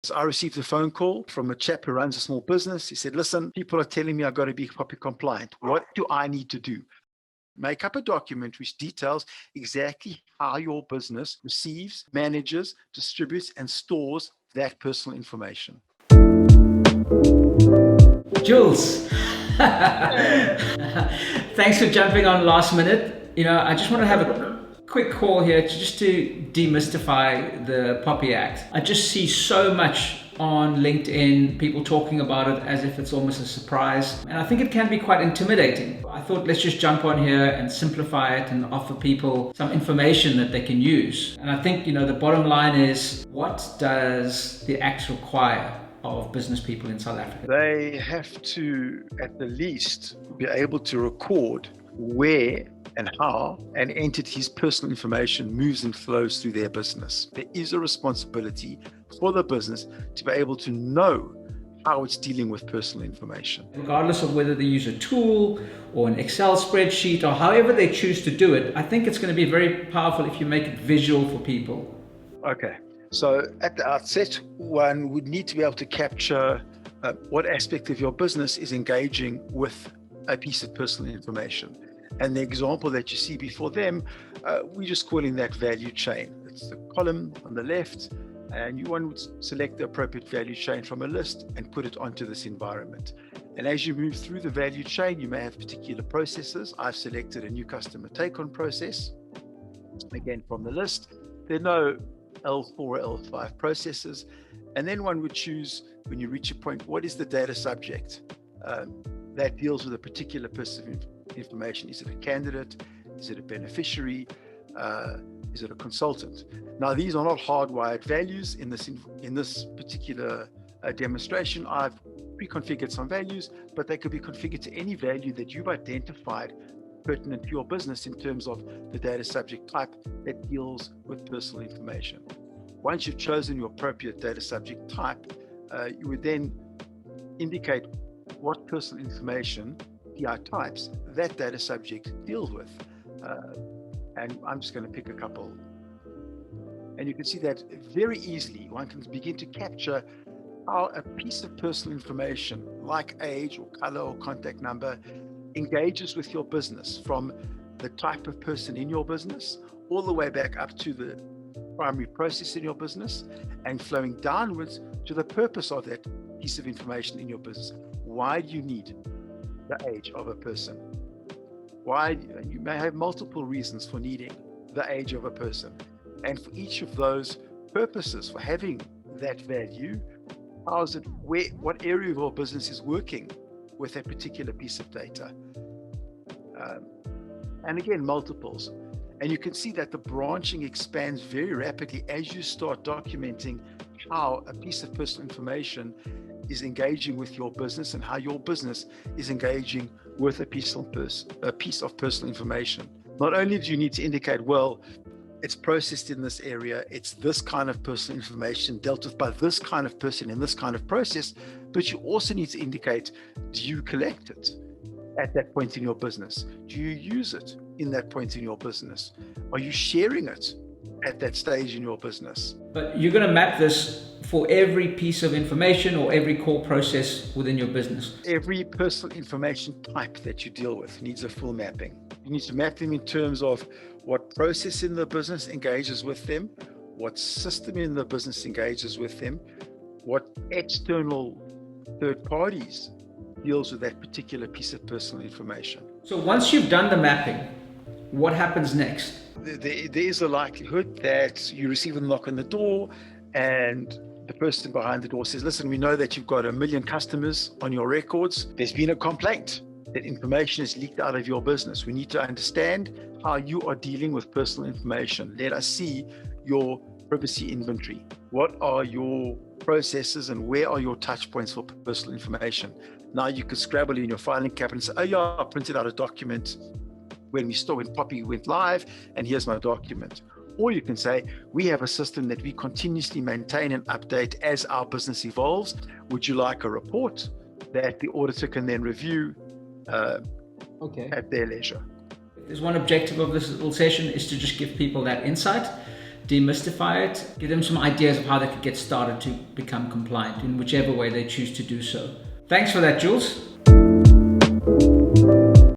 So I received a phone call from a chap who runs a small business. He said, listen, people are telling me I've got to be POPIA compliant. What do I need to do? Make up a document which details exactly how your business receives, manages, distributes, and stores that personal information. Jules, thanks for jumping on last minute. I just want to have a quick call here to demystify the POPIA Act. I just see so much on LinkedIn, people talking about it as if it's almost a surprise. And I think it can be quite intimidating. I thought let's just jump on here and simplify it and offer people some information that they can use. And I think, the bottom line is, what does the Act require of business people in South Africa? They have to, at the least, be able to record where and how an entity's personal information moves and flows through their business. There is a responsibility for the business to be able to know how it's dealing with personal information. Regardless of whether they use a tool or an Excel spreadsheet or however they choose to do it, I think it's going to be very powerful if you make it visual for people. Okay. So at the outset, one would need to be able to capture what aspect of your business is engaging with a piece of personal information. And the example that you see before them, we're just calling that value chain. It's the column on the left, and one would select the appropriate value chain from a list and put it onto this environment. And as you move through the value chain, you may have particular processes. I've selected a new customer take-on process. Again, from the list, there are no L4 or L5 processes. And then one would choose, when you reach a point, what is the data subject that deals with a particular piece of information? Is it a candidate? Is it a beneficiary? Is it a consultant? Now, these are not hardwired values in this particular demonstration. I've pre-configured some values, but they could be configured to any value that you've identified pertinent to your business in terms of the data subject type that deals with personal information. Once you've chosen your appropriate data subject type, you would then indicate what personal information, PI types, that data subject deals with. And I'm just going to pick a couple. And you can see that very easily one can begin to capture how a piece of personal information like age or color or contact number engages with your business, from the type of person in your business all the way back up to the primary process in your business and flowing downwards to the purpose of that piece of information in your business. Why do you need the age of a person? Why? You may have multiple reasons for needing the age of a person. And for each of those purposes, for having that value, what area of your business is working with a particular piece of data? And again, multiples. And you can see that the branching expands very rapidly as you start documenting how a piece of personal information is engaging with your business and how your business is engaging with a piece of personal information. Not only do you need to indicate, well, it's processed in this area, it's this kind of personal information dealt with by this kind of person in this kind of process, but you also need to indicate, do you collect it at that point in your business? Do you use it in that point in your business? Are you sharing it at that stage in your business? But you're going to map this for every piece of information or every core process within your business. Every personal information type that you deal with needs a full mapping. You need to map them in terms of what process in the business engages with them, what system in the business engages with them, what external third parties deals with that particular piece of personal information. So once you've done the mapping, what happens next? There is a likelihood that you receive a knock on the door and the person behind the door says, listen, we know that you've got 1 million customers on your records. There's been a complaint that information is leaked out of your business. We need to understand how you are dealing with personal information. Let us see your privacy inventory. What are your processes and where are your touch points for personal information? Now you could scrabble in your filing cabinet and say, oh yeah, I printed out a document when POPIA went live, and here's my document. Or you can say, we have a system that we continuously maintain and update as our business evolves. Would you like a report that the auditor can then review at their leisure? There's one objective of this little session is to just give people that insight demystify it, give them some ideas of how they could get started to become compliant in whichever way they choose to do so. Thanks for that, Jules.